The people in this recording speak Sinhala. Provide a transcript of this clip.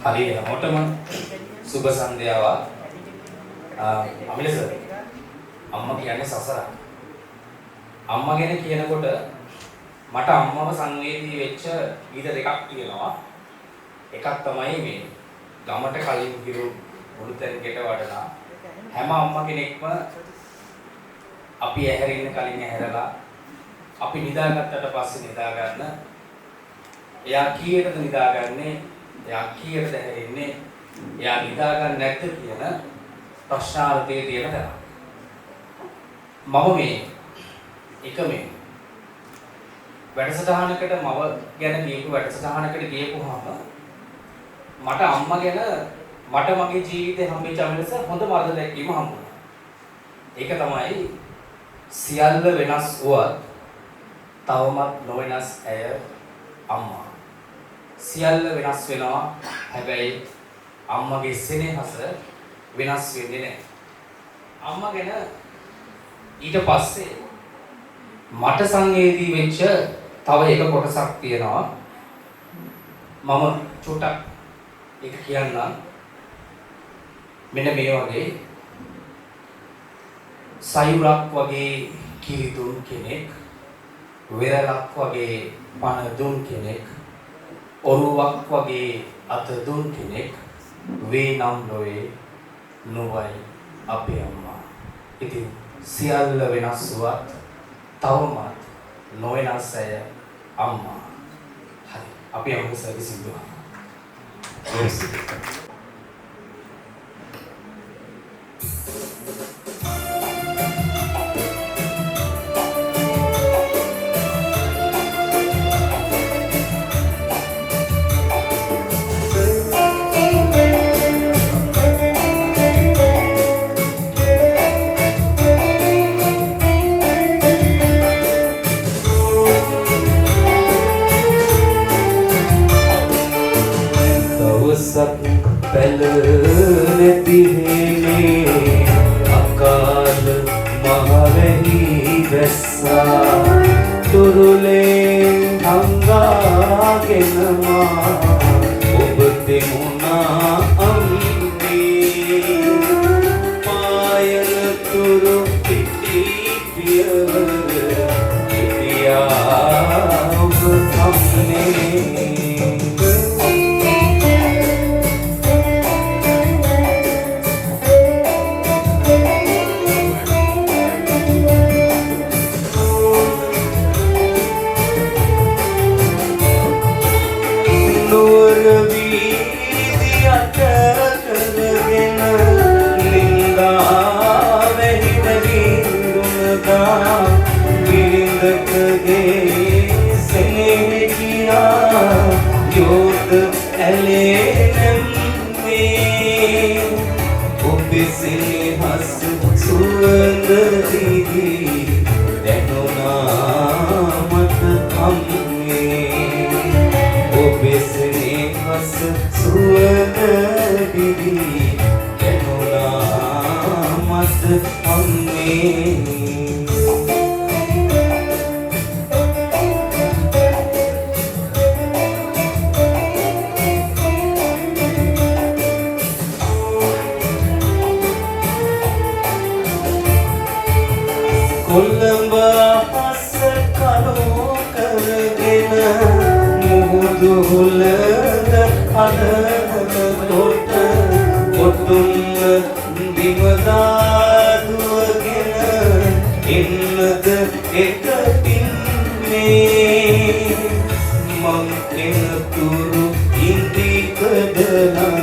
හරි හැමෝටම සුබ සන්ධ්‍යාවක්. අමිල සර් අම්මා කියන්නේ සසරක්. අම්මා ගැන කියනකොට මට අම්මව සංවේදී වෙච්ච ගීත දෙකක් තියෙනවා. එකක් තමයි මේ ගමට කලින් කිරු මුළුතැන් ගෙට වඩලා හැම අම්මා කෙනෙක්ම අපි ඇහැරෙන්න කලින් ඇහැරලා අපි නිදාගත්තට පස්සේ නිදා ගන්න. එයා කීයටද නිදාගන්නේ? එයා කීයටද ඇහැරෙන්නේ? එයා නිදා ගන්න නැද්ද කියන ප්‍රශ්නාර්ථයේ තියෙන තැන. මම මේ වැඩසටහනකට මව ගැන කියපු වැඩසටහනකට ගියපුවාම මට අම්මා ගැන මට මගේ ජීවිතේ හම්බෙච්ච අමලස හොඳම අර්ථ දැක්වීම හම්බුණා. ඒක තමයි සියල්ල වෙනස් වුවත් තවමත් නොවෙනස් ඇය අම්මා. සියල්ල වෙනස් වෙනවා හැබැයි අම්මගේ සෙනෙහස වෙනස් වෙන්නේ නැහැ. අම්මා ගැන ඊට පස්සේ මට සංවේදී වෙච්ච තව එක කොටසක් තියෙනවා. මම චුට්ටක් ඒක කියන්නම්. මෙන්න මේ වගේ සයුරක් වගේ කිරිදුන් කෙනෙක්, වෙරළක් වගේ පණ දුන් කෙනෙක්, ඔරුවක් වගේ අත දුන් කෙනෙක්, වේනම් ලොවේ නොවයි අපේ අම්මා. ඉතින් සියල්ල වෙනස් වුවත් තවමත් නොවෙනස් ඇය අම්මා. හරි. අපි අම්මා සර්විස් ඉන්නවා. පැල නැති හේනේ අකාල මහවැහි වැස්සා තුරුලේ හංගාගෙන මා ඔබ දෙමුණා අම්මේ පායන තුරු පිටි පියවර ඉතියා ඔබ සම්නේ Mungkin turu inti kebenaran